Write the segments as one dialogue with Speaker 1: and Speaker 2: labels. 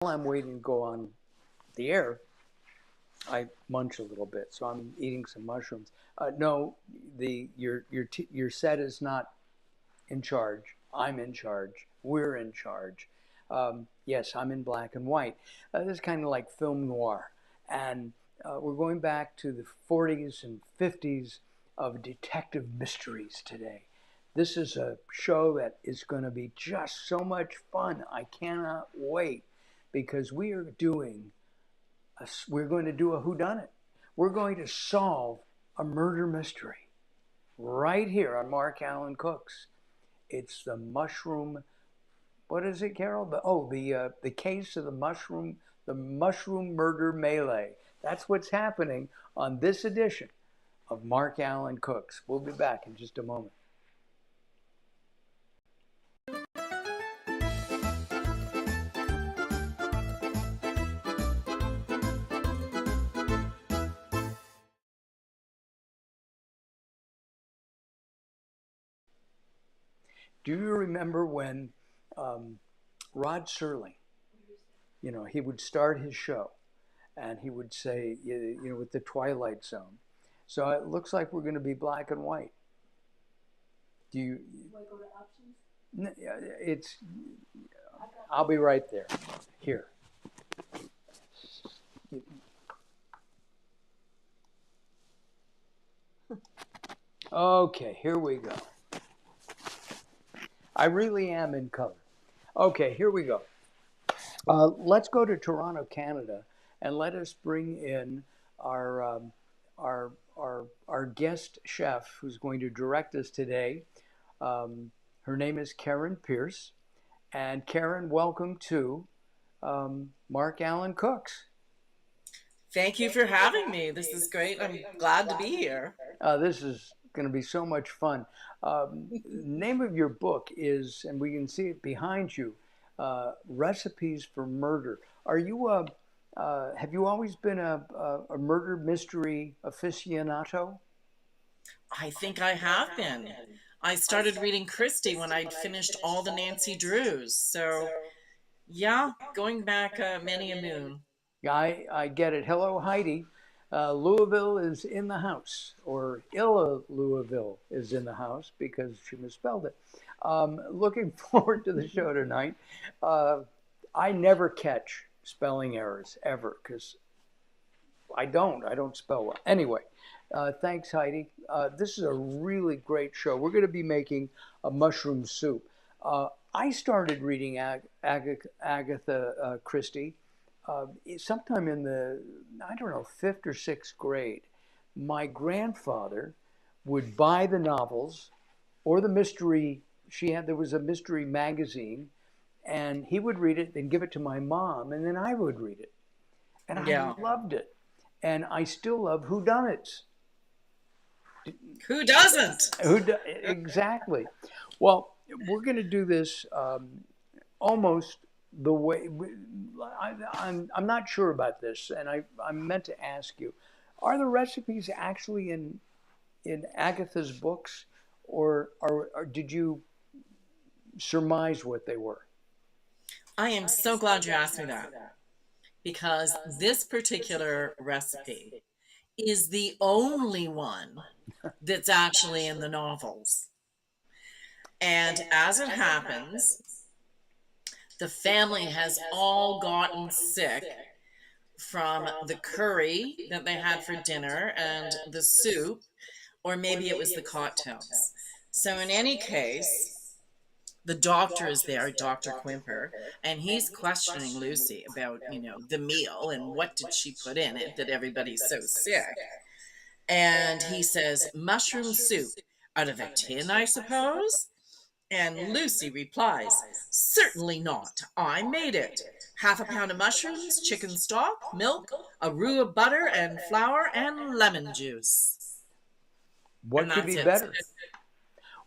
Speaker 1: I'm waiting to go on the air, I munch a little bit, so I'm eating some mushrooms. No, your set is not in charge. I'm in charge. We're in charge. Yes, I'm in black and white. This is kind of like film noir, and we're going back to the 40s and 50s of detective mysteries today. This is a show that is going to be just so much fun. I cannot wait because we're going to do a whodunit. We're going to solve a murder mystery right here on Mark Alyn Cooks. It's the mushroom. What is it, Carol? The case of the mushroom murder melee. That's what's happening on this edition of Mark Alyn Cooks. We'll be back in just a moment. Do you remember when Rod Serling, he would start his show and he would say, with the Twilight Zone. So it looks like we're going to be black and white. Do you? Want to go to options? It's. I'll be right there. Here. Okay, here we go. I really am in color. Okay, here we go. Let's go to Toronto, Canada, and let us bring in our guest chef who's going to direct us today. Her name is Karen Pierce, and Karen, welcome to Mark Alyn Cooks.
Speaker 2: Thank you for having me. This is great. I'm glad to be here.
Speaker 1: This is going to be so much fun. Name of your book is, and we can see it behind you, Recipes for Murder. Are you have you always been a murder mystery aficionado?
Speaker 2: I think I have been. I started reading Christie when I'd finished all the Nancy Drews. So, yeah, going back many a moon.
Speaker 1: I get it. Hello, Heidi. Louisville is in the house, or Illa Louisville is in the house because she misspelled it. Looking forward to the show tonight. I never catch spelling errors ever because I don't spell well. Anyway, thanks, Heidi. This is a really great show. We're going to be making a mushroom soup. I started reading Agatha Christie sometime in the, I don't know, fifth or sixth grade. My grandfather would buy the novels or the mystery. There was a mystery magazine, and he would read it, then give it to my mom, and then I would read it. And
Speaker 2: Yeah.
Speaker 1: I loved it. And I still love whodunits.
Speaker 2: Who doesn't?
Speaker 1: Exactly. Well, we're going to do this almost the way I'm not sure about this, and I meant to ask you: are the recipes actually in Agatha's books, or did you surmise what they were?
Speaker 2: I am so glad you asked me that because this particular recipe is the only one that's actually in the novels. And as it happens, the family has all gotten sick from the curry that they had for dinner and the soup, or maybe it was the cocktails. So in any case, the doctor is there, Dr. Quimper, and he's questioning Lucy about, the meal and what did she put in it that everybody's so sick. And he says, mushroom soup out of a tin, I suppose? And Lucy replies, certainly not. I made it. Half a pound of mushrooms, chicken stock, milk, a roux of butter and flour, and lemon juice.
Speaker 1: What could be better?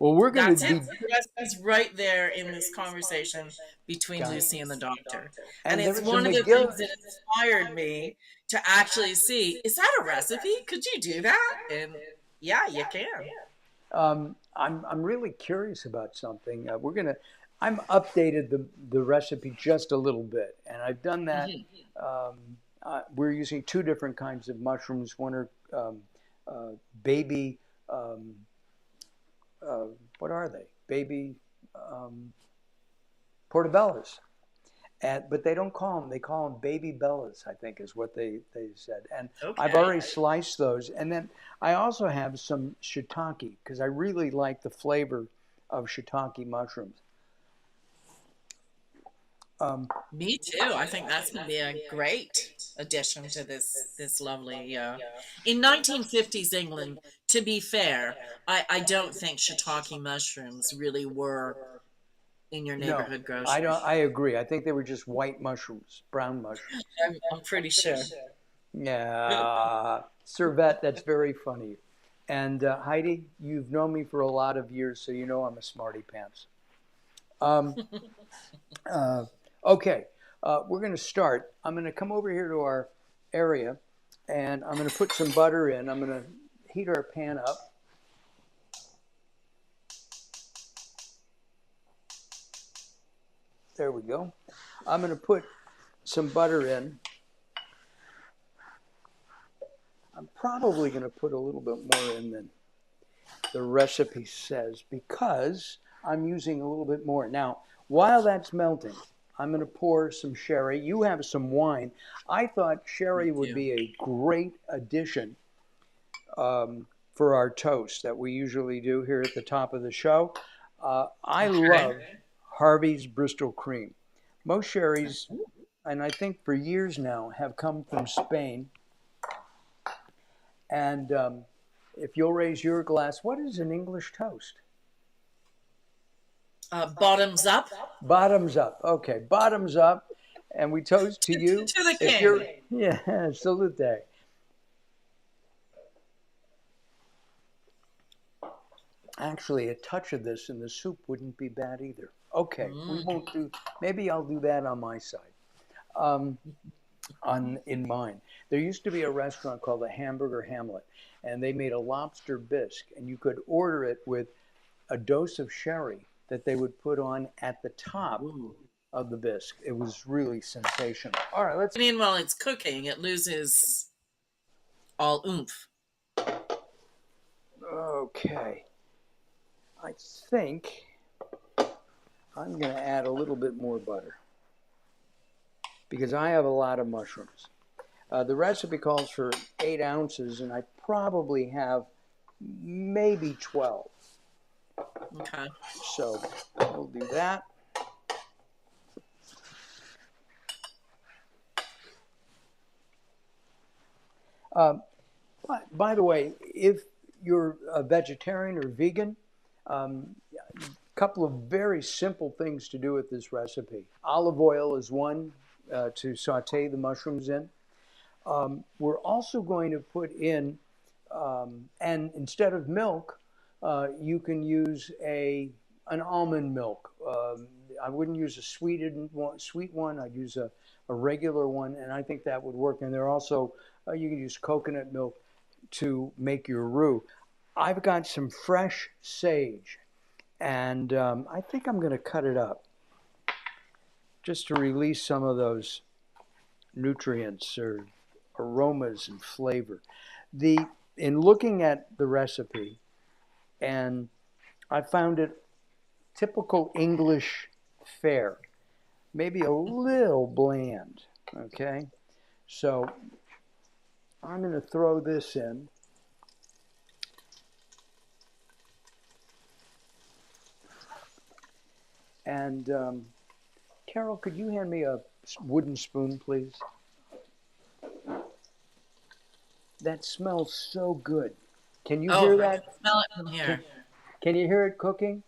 Speaker 1: Well, we're going to be.
Speaker 2: The rest is right there in this conversation between Lucy and the doctor. And it's one of the things that inspired me to actually see, is that a recipe? Could you do that? And yeah, you can.
Speaker 1: I'm really curious about something. I'm updated the recipe just a little bit, and I've done that.
Speaker 2: Mhm.
Speaker 1: Um, we're using two different kinds of mushrooms. One are uh, baby, um, uh, what are they? Baby um, portobellos. But they don't call them, they call them baby bellas, I think is what they said. And I've
Speaker 2: Okay.
Speaker 1: already sliced those. And then I also have some shiitake because I really like the flavor of shiitake mushrooms. Um,
Speaker 2: Me too. I think that's going to be a great addition to this lovely. In 1950s England, to be fair, I don't think shiitake mushrooms really were in your
Speaker 1: no,
Speaker 2: neighborhood
Speaker 1: I
Speaker 2: grocery.
Speaker 1: don't. I agree. I think they were just white mushrooms, brown mushrooms.
Speaker 2: I'm pretty sure.
Speaker 1: Yeah, Servette, that's very funny. And Heidi, you've known me for a lot of years, so you know I'm a smarty pants. Um, uh, okay, we're going to start. I'm going to come over here to our area, and I'm going to put some butter in. I'm going to heat our pan up. There we go. I'm going to put some butter in. I'm probably going to put a little bit more in than the recipe says because I'm using a little bit more. Now, while that's melting, I'm going to pour some sherry. You have some wine. I thought
Speaker 2: Me
Speaker 1: sherry would
Speaker 2: too.
Speaker 1: be a great addition for our toast that we usually do here at the top of the show. I
Speaker 2: Okay.
Speaker 1: love Harvey's Bristol Cream. Most sherries, and I think for years now, have come from Spain. And if you'll raise your glass, what is an English toast?
Speaker 2: Bottoms up
Speaker 1: Bottoms up. Okay, bottoms up. And we toast to you.
Speaker 2: to the
Speaker 1: If you're,
Speaker 2: king.
Speaker 1: yeah, salute. Actually, a touch of this in the soup wouldn't be bad either. Okay, we
Speaker 2: Mm.
Speaker 1: won't do, maybe I'll do that on my side. Um, in mine. There used to be a restaurant called the Hamburger Hamlet, and they made a lobster bisque, and you could order it with a dose of sherry that they would put on at the top
Speaker 2: Ooh.
Speaker 1: of the bisque. It was really sensational. All right, let's.
Speaker 2: I mean, while it's cooking, it loses all oomph.
Speaker 1: Okay, I think I'm going to add a little bit more butter because I have a lot of mushrooms. The recipe calls for 8 ounces, and I probably have maybe 12.
Speaker 2: Okay.
Speaker 1: So we'll do that. Um, by the way, if you're a vegetarian or vegan, a couple of very simple things to do with this recipe. Olive oil is one to saute the mushrooms in. We're also going to put in, and instead of milk, you can use an almond milk. I wouldn't use a sweet one. I'd use a regular one, and I think that would work. And there also you can use coconut milk to make your roux. I've got some fresh sage, and I think I'm going to cut it up just to release some of those nutrients or aromas and flavor. The in looking at the recipe, and I found it typical English fare, maybe a little bland. Okay, so I'm going to throw this in. And Carol, could you hand me a wooden spoon, please? That smells so good. Can you
Speaker 2: Oh,
Speaker 1: hear
Speaker 2: I can
Speaker 1: that?
Speaker 2: smell it from
Speaker 1: Can,
Speaker 2: here.
Speaker 1: can you hear it cooking?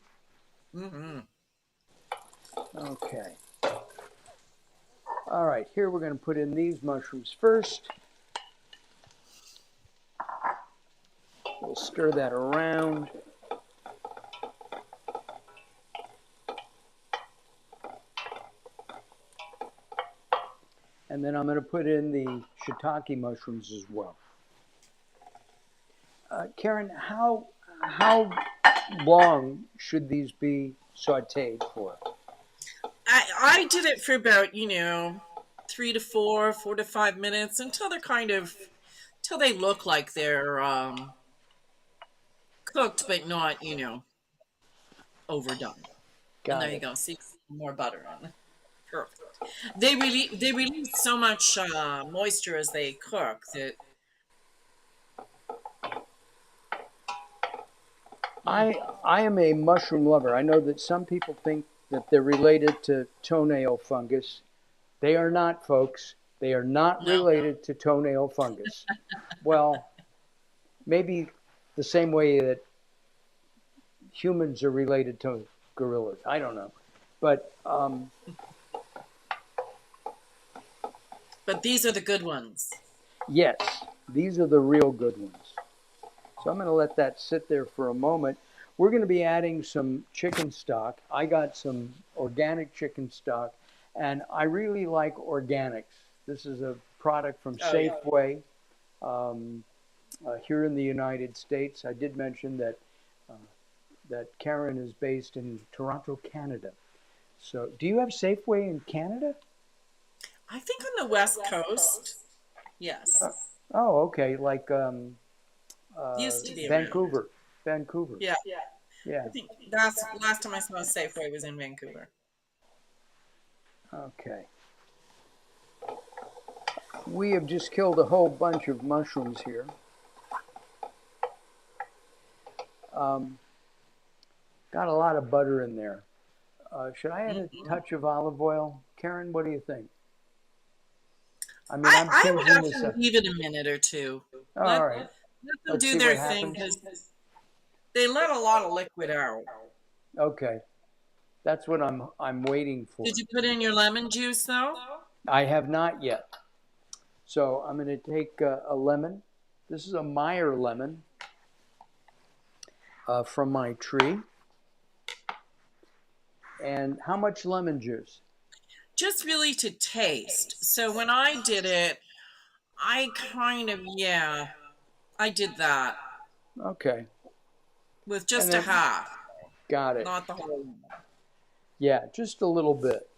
Speaker 2: Mm-hmm.
Speaker 1: Okay. All right, here we're going to put in these mushrooms first. We'll stir that around. And then I'm going to put in the shiitake mushrooms as well. Karen, how long should these be sauteed for?
Speaker 2: I did it for about 4 to 5 minutes until till they look like they're cooked, but not overdone. And there
Speaker 1: Got
Speaker 2: you
Speaker 1: it.
Speaker 2: go. See, more butter on it. Perfect. They release so much moisture as they cook that.
Speaker 1: I I am a mushroom lover. I know that some people think that they're related to toenail fungus. They are not, folks. They are not
Speaker 2: No.
Speaker 1: related to toenail fungus. Well, maybe the same way that humans are related to gorillas. I don't know. But
Speaker 2: But these are the good ones.
Speaker 1: yes, these are the real good ones. So I'm going to let that sit there for a moment. We're going to be adding some chicken stock. I got some organic chicken stock, and I really like organics. This is a product from
Speaker 2: Oh yeah.
Speaker 1: Safeway here in the United States. I did mention that uh, that Karen is based in Toronto, Canada. So, do you have Safeway in Canada?
Speaker 2: I think on the West Coast, yes,
Speaker 1: Uh, oh, okay, like
Speaker 2: used to be around.
Speaker 1: Vancouver, Vancouver.
Speaker 2: Yeah,
Speaker 1: Yeah.
Speaker 2: I think that's last time I saw a Safeway was in Vancouver.
Speaker 1: Okay. We have just killed a whole bunch of mushrooms here. Um, got a lot of butter in there. Should I add a
Speaker 2: Mm-mm.
Speaker 1: touch of olive oil? Karen, what do you think? I mean, I'm
Speaker 2: I would
Speaker 1: changing this
Speaker 2: actually
Speaker 1: up.
Speaker 2: leave it a minute or two.
Speaker 1: All
Speaker 2: Let
Speaker 1: right.
Speaker 2: let them
Speaker 1: Let's
Speaker 2: do
Speaker 1: see what
Speaker 2: their thing
Speaker 1: happens.
Speaker 2: because they let a lot of liquid out.
Speaker 1: Okay. That's what I'm waiting
Speaker 2: Did
Speaker 1: for.
Speaker 2: you put in your lemon juice though?
Speaker 1: I have not yet. So I'm going to take a lemon. This is a Meyer lemon from my tree. And how much lemon juice?
Speaker 2: Just really to taste. So when I did it, I kind of I did that
Speaker 1: Okay.
Speaker 2: with
Speaker 1: And
Speaker 2: just a
Speaker 1: then
Speaker 2: half,
Speaker 1: got it.
Speaker 2: not the whole.
Speaker 1: Yeah, just a little bit.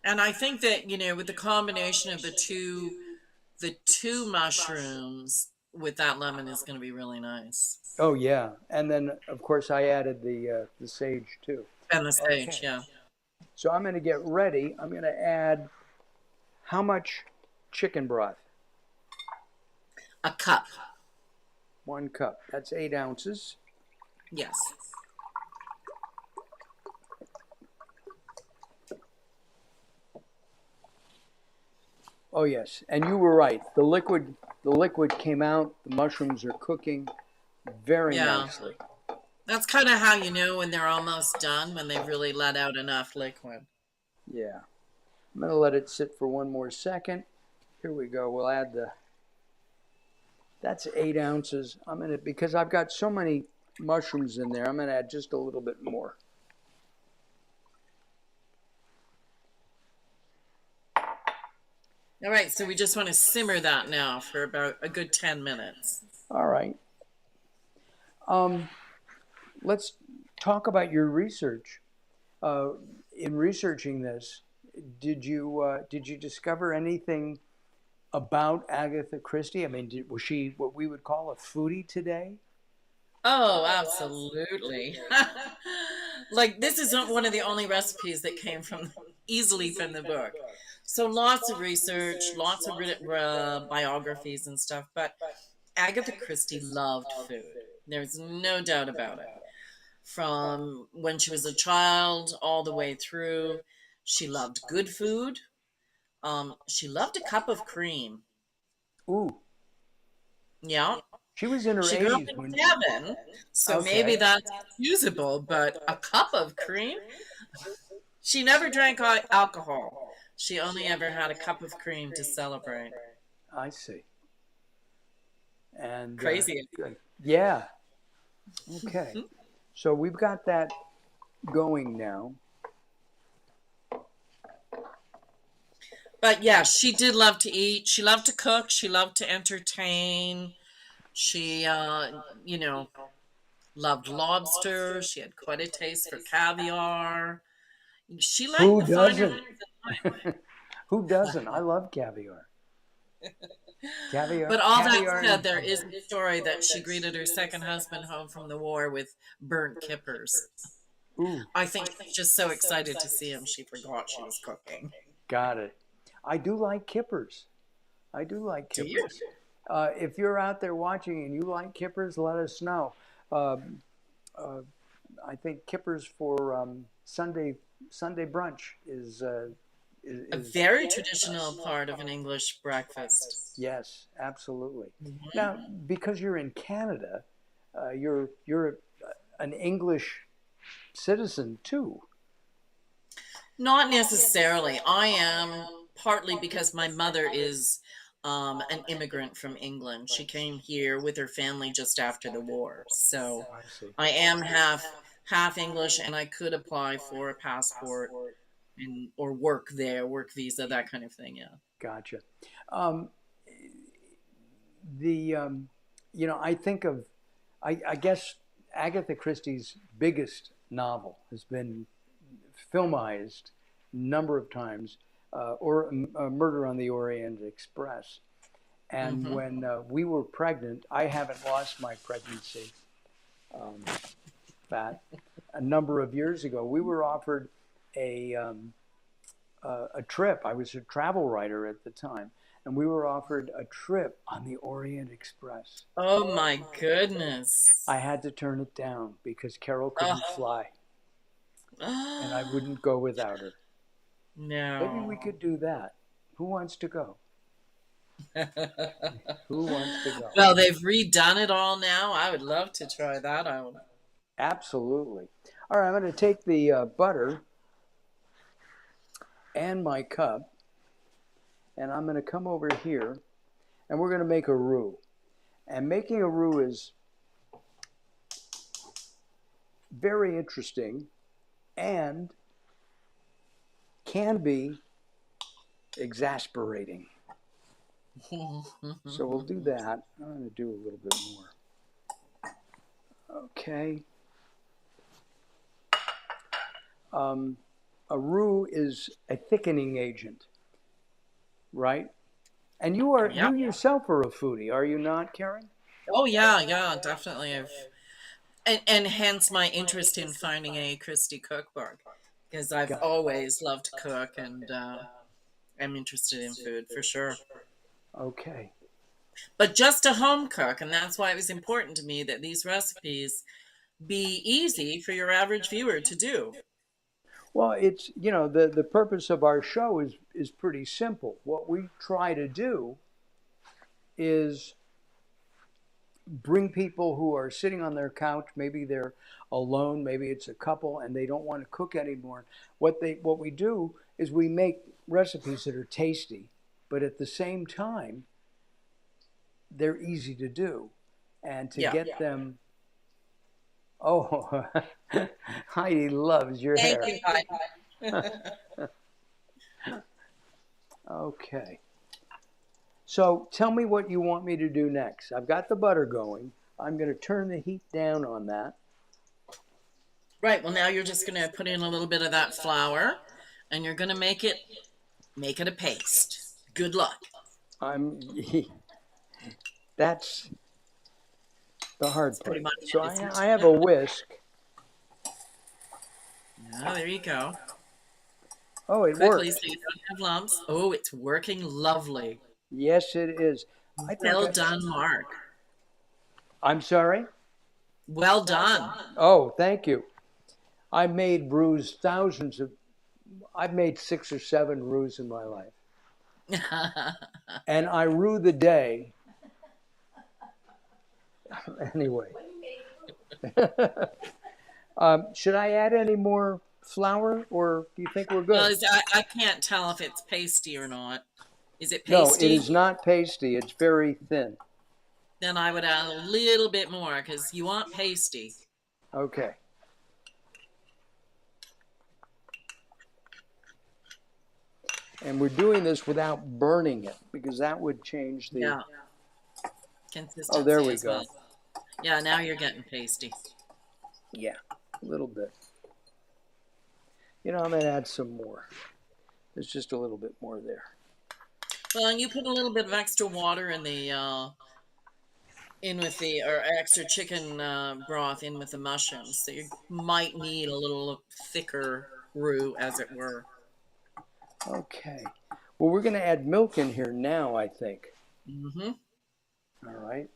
Speaker 2: And I think that, with the combination of the two mushrooms with that lemon is going to be really nice.
Speaker 1: Oh yeah. And then of course I added the sage too.
Speaker 2: And the sage,
Speaker 1: Okay.
Speaker 2: yeah.
Speaker 1: So I'm going to get ready. I'm going to add how much chicken broth?
Speaker 2: A cup.
Speaker 1: 1 cup. That's 8 ounces.
Speaker 2: Yes.
Speaker 1: Oh yes. And you were right. The liquid came out. The mushrooms are cooking very
Speaker 2: Yeah.
Speaker 1: nicely.
Speaker 2: That's kind of how you know when they're almost done, when they've really let out enough liquid.
Speaker 1: Yeah. I'm going to let it sit for one more second. Here we go. We'll add that's 8 ounces. I'm going to, because I've got so many mushrooms in there, I'm going to add just a little bit more.
Speaker 2: All right, so we just want to simmer that now for about a good 10 minutes.
Speaker 1: All right. Um, let's talk about your research. Uh, in researching this, did you discover anything about Agatha Christie? I mean, was she what we would call a foodie today?
Speaker 2: Oh, absolutely. Like, this isn't one of the only recipes that came from easily from the book. So lots of research, lots of biographies and stuff. But Agatha Christie loved food. There's no doubt about it. From when she was a child all the way through, she loved good food. She loved a cup of cream.
Speaker 1: Ooh,
Speaker 2: Yeah.
Speaker 1: she was in her
Speaker 2: She grew up
Speaker 1: 80s
Speaker 2: in
Speaker 1: when.
Speaker 2: Devon, so maybe
Speaker 1: Okay,
Speaker 2: that's usable, but a cup of cream? She never drank alcohol. She only ever had a cup of cream to celebrate.
Speaker 1: I see. And
Speaker 2: Crazy.
Speaker 1: good. Yeah. Okay. So we've got that going now.
Speaker 2: But yeah, she did love to eat. She loved to cook. She loved to entertain. She, you know, loved lobster. She had quite a taste for caviar. She liked
Speaker 1: Who
Speaker 2: the finer
Speaker 1: doesn't?
Speaker 2: things
Speaker 1: Who doesn't? I love caviar.
Speaker 2: But
Speaker 1: Caviar,
Speaker 2: all that
Speaker 1: caviar,
Speaker 2: said,
Speaker 1: and
Speaker 2: there is a story that she greeted her second husband home from the war with burnt kippers.
Speaker 1: ooh,
Speaker 2: I think she's just so excited to see him, she forgot she was cooking.
Speaker 1: got it. I do like kippers. I do like
Speaker 2: Do you?
Speaker 1: kippers. If you're out there watching and you like kippers, let us know. Um, uh, I think kippers for Sunday brunch
Speaker 2: A
Speaker 1: is
Speaker 2: very traditional part of an English breakfast.
Speaker 1: yes, absolutely.
Speaker 2: Mhm.
Speaker 1: Now, because you're in Canada, you're an English citizen too.
Speaker 2: Not necessarily. I am partly because my mother is an immigrant from England. She came here with her family just after the war. So
Speaker 1: I see.
Speaker 2: I am half English, and I could apply for a passport and or work there, work visa, that kind of thing. Yeah.
Speaker 1: Gotcha. Um, the I think of I guess Agatha Christie's biggest novel has been filmized a number of times, or Murder on the Orient Express. And
Speaker 2: Hmm.
Speaker 1: when we were pregnant, I haven't lost my pregnancy um, fat. A number of years ago, we were offered a a trip. I was a travel writer at the time, and we were offered a trip on the Orient Express.
Speaker 2: Oh my goodness.
Speaker 1: I had to turn it down because Carol couldn't
Speaker 2: Oh.
Speaker 1: fly, and I wouldn't go without her. Maybe we
Speaker 2: No.
Speaker 1: could do that. Who wants to go? Who wants to go?
Speaker 2: Well, they've redone it all now. I would love to try that out.
Speaker 1: Absolutely. All right, I'm going to take the butter and my cup, and I'm going to come over here, and we're going to make a roux. And making a roux is very interesting and can be exasperating. So we'll do that. I'm going to do a little bit more. Okay. A roux is a thickening agent, right? And
Speaker 2: Yeah.
Speaker 1: you yourself are a foodie, are you not, Karen?
Speaker 2: Oh yeah, yeah, definitely. And hence my interest in finding a Christie cookbook because I've
Speaker 1: Got
Speaker 2: always loved to cook and am interested in food for sure.
Speaker 1: okay.
Speaker 2: But just a home cook, and that's why it was important to me that these recipes be easy for your average viewer to do.
Speaker 1: Well, it's the purpose of our show is pretty simple. What we try to do is bring people who are sitting on their couch, maybe they're alone, maybe it's a couple and they don't want to cook anymore. What we do is we make recipes that are tasty, but at the same time they're easy to do and to
Speaker 2: Yeah.
Speaker 1: get them. Oh, Heidi loves your
Speaker 2: Thank
Speaker 1: hair.
Speaker 2: you, Heidi.
Speaker 1: Okay. So tell me what you want me to do next. I've got the butter going. I'm going to turn the heat down on that.
Speaker 2: Right. Well, now you're just going to put in a little bit of that flour, and you're going to make it a paste. Good luck.
Speaker 1: I'm that's the hard
Speaker 2: That's pretty
Speaker 1: part.
Speaker 2: much
Speaker 1: So
Speaker 2: it, isn't
Speaker 1: I have a whisk.
Speaker 2: Oh, there you go.
Speaker 1: Oh, it
Speaker 2: Quickly
Speaker 1: worked.
Speaker 2: so you don't have lumps. Oh, it's working lovely.
Speaker 1: Yes, it is. I think
Speaker 2: Well done, Mark.
Speaker 1: I'm sorry.
Speaker 2: Well done.
Speaker 1: Oh, thank you. I made roux I've made 6 or 7 roux in my life. And I rue the day. Anyway. Should I add any more flour or do you think we're
Speaker 2: Well,
Speaker 1: good?
Speaker 2: I can't tell if it's pasty or not. Is it
Speaker 1: No, it
Speaker 2: pasty?
Speaker 1: is not pasty. It's very thin.
Speaker 2: Then I would add a little bit more because you want pasty.
Speaker 1: Okay. And we're doing this without burning it because that would change the.
Speaker 2: Yeah,
Speaker 1: Oh, there
Speaker 2: consistency
Speaker 1: we
Speaker 2: as
Speaker 1: go.
Speaker 2: well. Yeah, now you're getting pasty.
Speaker 1: Yeah, a little bit. You know, I'm going to add some more. There's just a little bit more there.
Speaker 2: Well, and you put a little bit of extra water or extra chicken broth in with the mushrooms, so you might need a little thicker roux, as it were.
Speaker 1: Okay. Well, we're going to add milk in here now, I think.
Speaker 2: Mm-hmm.
Speaker 1: All right.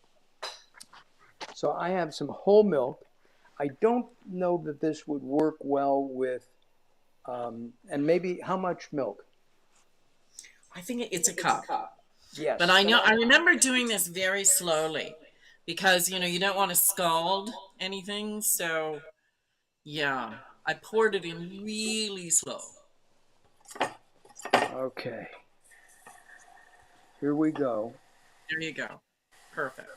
Speaker 1: So I have some whole milk. I don't know that this would work well with, and maybe how much milk?
Speaker 2: I think it's a cup.
Speaker 1: Yes.
Speaker 2: But I remember doing this very slowly because, you don't want to scald anything. So, yeah, I poured it in really slow.
Speaker 1: Okay. Here we go.
Speaker 2: There you go. Perfect.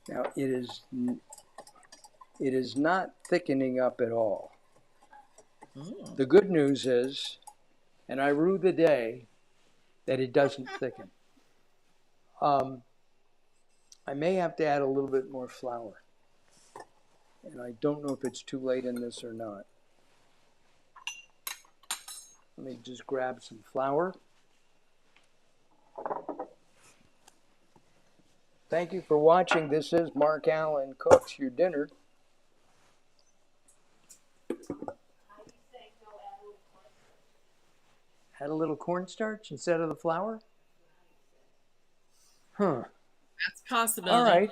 Speaker 1: Now it is not thickening up at all.
Speaker 2: Mm.
Speaker 1: The good news is, and I rue the day that it doesn't thicken. I may have to add a little bit more flour. And I don't know if it's too late in this or not. Let me just grab some flour. Thank you for watching. This is Mark Alyn Cooks Your Dinner. Add a little cornstarch instead of the flour? Huh.
Speaker 2: That's a possibility.
Speaker 1: All right.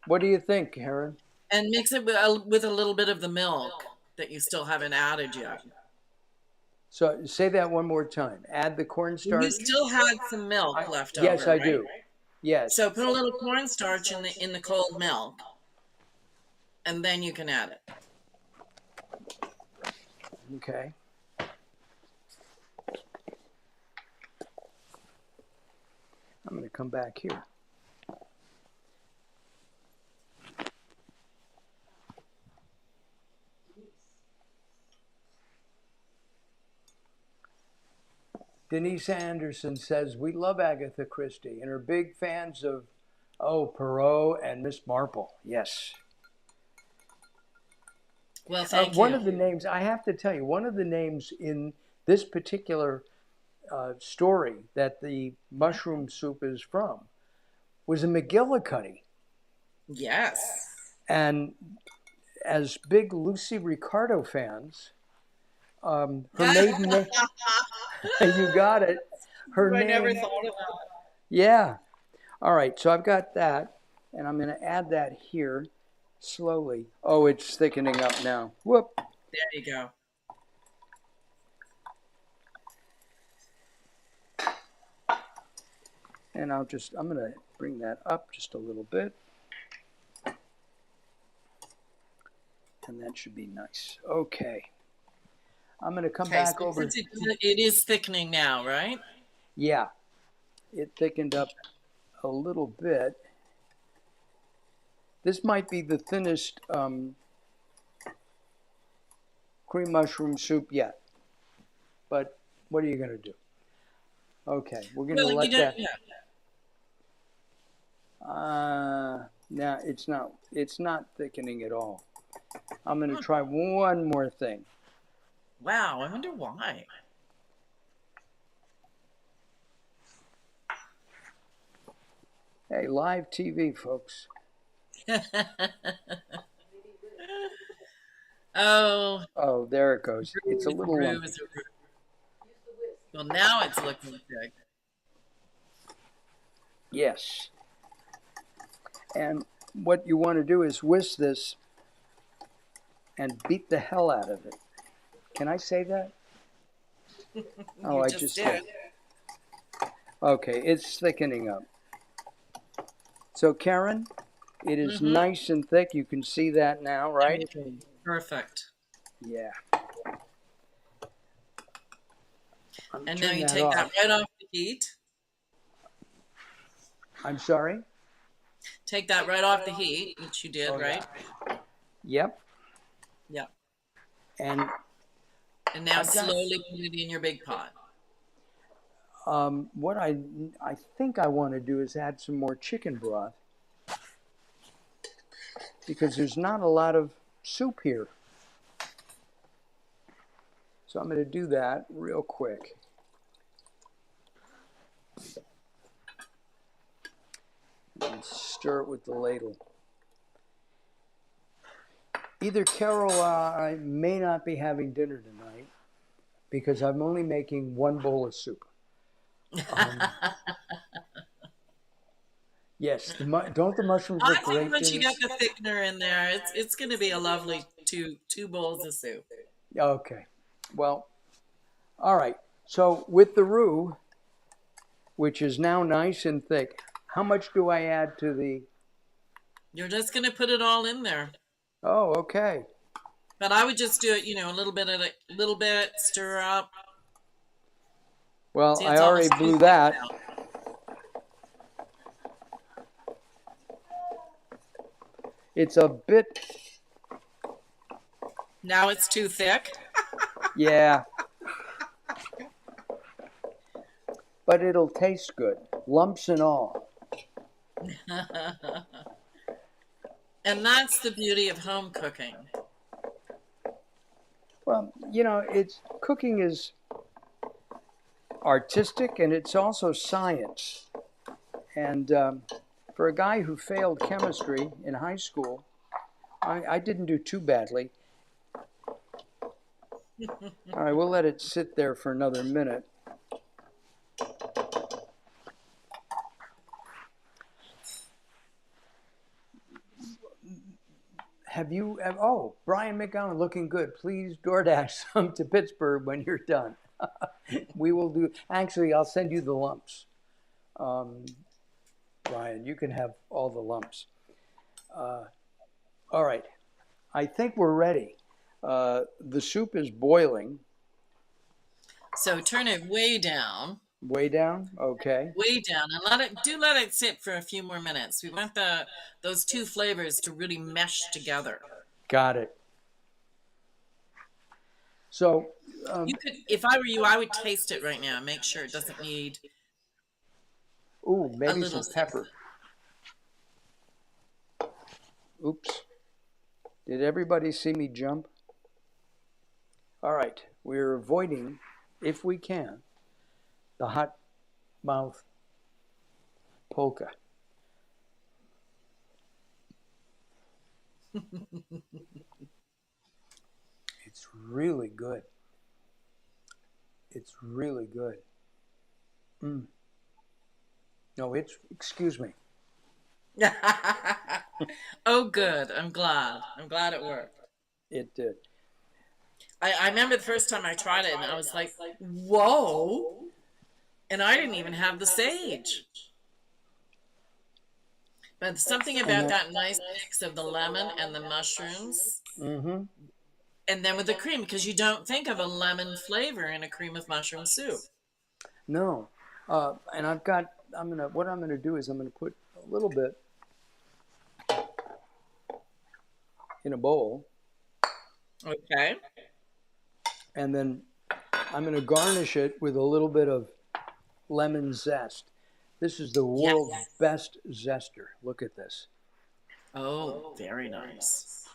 Speaker 1: What do you think, Karen?
Speaker 2: And mix it with a little bit of the milk that you still haven't added yet.
Speaker 1: So say that one more time. Add the cornstarch.
Speaker 2: You still had some milk left over.
Speaker 1: Yes, I
Speaker 2: right?
Speaker 1: do. Yes.
Speaker 2: So put a little cornstarch in the cold milk, and then you can add it.
Speaker 1: Okay. I'm going to come back here. Denise Anderson says, we love Agatha Christie and are big fans of, Perot and Miss Marple. Yes.
Speaker 2: Well, thank you.
Speaker 1: One of the names, I have to tell you, one of the names in this particular story that the mushroom soup is from was a McGillicuddy.
Speaker 2: Yes.
Speaker 1: And as big Lucy Ricardo fans, her maiden name, you got it. Her
Speaker 2: I
Speaker 1: name.
Speaker 2: never thought of that.
Speaker 1: Yeah. All right. So I've got that, and I'm going to add that here slowly. Oh, it's thickening up now. Whoop.
Speaker 2: There you go.
Speaker 1: And I'm going to bring that up just a little bit. And that should be nice. Okay. I'm going to come back over.
Speaker 2: It is thickening now, right?
Speaker 1: Yeah. It thickened up a little bit. This might be the thinnest cream mushroom soup yet. But what are you going to do? Okay, we're going to let that.
Speaker 2: Yeah.
Speaker 1: Now it's not thickening at all. I'm going to try one more thing.
Speaker 2: Wow, I wonder why.
Speaker 1: Hey, live TV, folks. Oh, there it goes. It's a little lumpy.
Speaker 2: Well, now it's looking good.
Speaker 1: Yes. And what you want to do is whisk this and beat the hell out of it. Can I say that? Oh, I just did. Okay, it's thickening up. So, Karen, it is nice and thick. You can see that now, right?
Speaker 2: Perfect.
Speaker 1: Yeah.
Speaker 2: And now you take that right off the heat.
Speaker 1: I'm sorry?
Speaker 2: Take that right off the heat, which you did, right?
Speaker 1: Yeah. Yep.
Speaker 2: Yep.
Speaker 1: And
Speaker 2: And now
Speaker 1: I've got
Speaker 2: slowly put it in your big pot.
Speaker 1: what I think I want to do is add some more chicken broth because there's not a lot of soup here. So I'm going to do that real quick. And stir it with the ladle. Either Carol or I may not be having dinner tonight because I'm only making one bowl of soup. Yes, don't the mushrooms
Speaker 2: I
Speaker 1: look
Speaker 2: think
Speaker 1: great
Speaker 2: once
Speaker 1: in
Speaker 2: you got
Speaker 1: this?
Speaker 2: the thickener in there, it's going to be a lovely two bowls of soup.
Speaker 1: Okay. Well, all right. So with the roux, which is now nice and thick, how much do I add to the?
Speaker 2: You're just going to put it all in there.
Speaker 1: Oh, okay.
Speaker 2: But I would just do it, a little bit at a little bit, stir up.
Speaker 1: Well,
Speaker 2: See,
Speaker 1: I
Speaker 2: it's
Speaker 1: already
Speaker 2: almost too
Speaker 1: blew
Speaker 2: thick
Speaker 1: that.
Speaker 2: now.
Speaker 1: It's a bit,
Speaker 2: Now it's too thick.
Speaker 1: yeah, but it'll taste good, lumps and all.
Speaker 2: And that's the beauty of home cooking.
Speaker 1: Well, it's cooking is artistic and it's also science. And for a guy who failed chemistry in high school, I didn't do too badly. All right, we'll let it sit there for another minute. Oh, Brian McGowan looking good. Please DoorDash some to Pittsburgh when you're done. We will do, actually, I'll send you the lumps. Brian, you can have all the lumps. All right, I think we're ready. The soup is boiling.
Speaker 2: So turn it way down,
Speaker 1: Way down? Okay.
Speaker 2: and let it sit for a few more minutes. We want those two flavors to really mesh together.
Speaker 1: Got it. So,
Speaker 2: You could, if I were you, I would taste it right now. Make sure it doesn't need
Speaker 1: ooh,
Speaker 2: a
Speaker 1: maybe
Speaker 2: little
Speaker 1: some pepper. Oops. Did everybody see me jump? All right. We're avoiding, if we can, the hot mouth polka. It's really good. It's really good. No, excuse me.
Speaker 2: Oh, good. I'm glad. I'm glad it worked.
Speaker 1: It did.
Speaker 2: I remember the first time I tried it, and I was like, whoa. And I didn't even have the sage. But something about that nice mix of the lemon and the mushrooms,
Speaker 1: Mm-hmm.
Speaker 2: and then with the cream, because you don't think of a lemon flavor in a cream of mushroom soup.
Speaker 1: No. And what I'm gonna do is I'm gonna put a little bit in a bowl.
Speaker 2: Okay.
Speaker 1: And then I'm gonna garnish it with a little bit of lemon zest. This is the world's best zester. Look at this.
Speaker 2: Oh, very nice.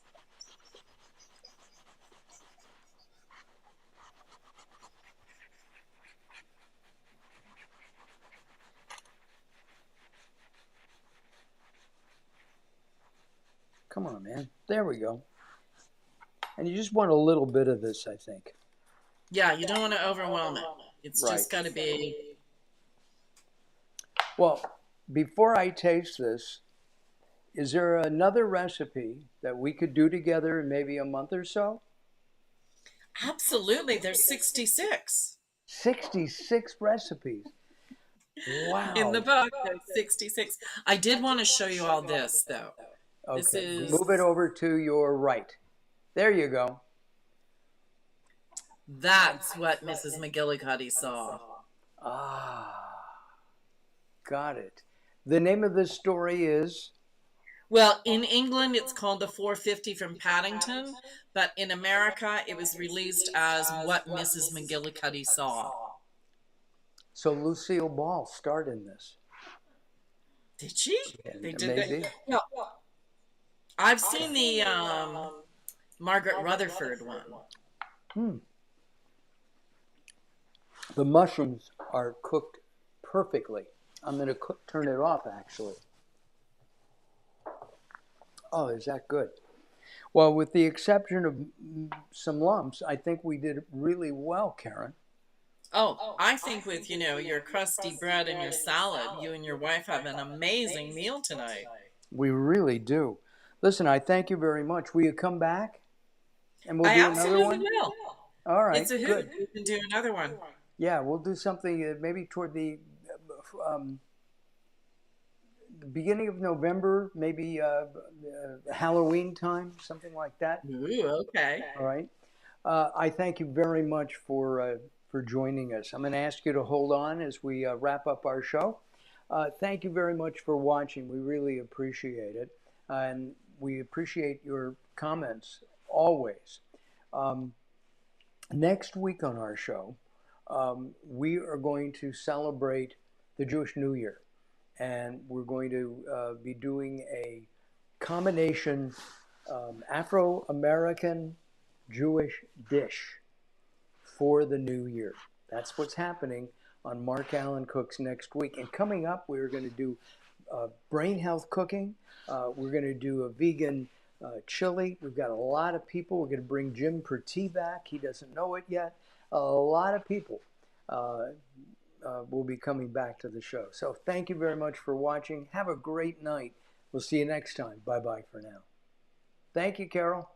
Speaker 1: Come on, man. There we go. And you just want a little bit of this, I think.
Speaker 2: Yeah, you don't want to overwhelm it. It's
Speaker 1: Right.
Speaker 2: just got to be.
Speaker 1: Well, before I taste this, is there another recipe that we could do together in maybe a month or so?
Speaker 2: Absolutely. There's 66.
Speaker 1: 66 recipes.
Speaker 2: In
Speaker 1: Wow.
Speaker 2: the book, there's 66. I did want to show you all this, though. This
Speaker 1: Okay,
Speaker 2: is.
Speaker 1: move it over to your right. There you go.
Speaker 2: That's what Mrs. McGillicuddy saw.
Speaker 1: Ah, got it. The name of the story is?
Speaker 2: Well, in England, it's called the 450 from Paddington, but in America, it was released as What Mrs. McGillicuddy Saw.
Speaker 1: So Lucille Ball starred in this.
Speaker 2: Did she? They
Speaker 1: And
Speaker 2: did that.
Speaker 1: maybe.
Speaker 2: Well, I've seen the Margaret Rutherford one.
Speaker 1: Hmm. The mushrooms are cooked perfectly. I'm going to turn it off, actually. Oh, is that good? Well, with the exception of some lumps, I think we did really well, Karen.
Speaker 2: Oh, I think with, your crusty bread and your salad, you and your wife have an amazing meal tonight.
Speaker 1: We really do. Listen, I thank you very much. Will you come back and we'll
Speaker 2: I
Speaker 1: do another
Speaker 2: absolutely
Speaker 1: one?
Speaker 2: will.
Speaker 1: All right,
Speaker 2: It's a hoot.
Speaker 1: good.
Speaker 2: We can do another one.
Speaker 1: Yeah, we'll do something maybe toward um, the beginning of November, maybe Halloween time, something like that.
Speaker 2: Ooh, okay.
Speaker 1: All right. I thank you very much for joining us. I'm going to ask you to hold on as we wrap up our show. Thank you very much for watching. We really appreciate it, and we appreciate your comments always. Um, Next week on our show, we are going to celebrate the Jewish New Year, and we're going to be doing a combination Afro-American Jewish dish for the new year. That's what's happening on Mark Alyn Cooks next week. And coming up, we're going to do brain health cooking. We're going to do a vegan chili. We've got a lot of people. We're going to bring Jim Pertee back. He doesn't know it yet. A lot of people will be coming back to the show. So thank you very much for watching. Have a great night. We'll see you next time. Bye-bye for now. Thank you, Carol.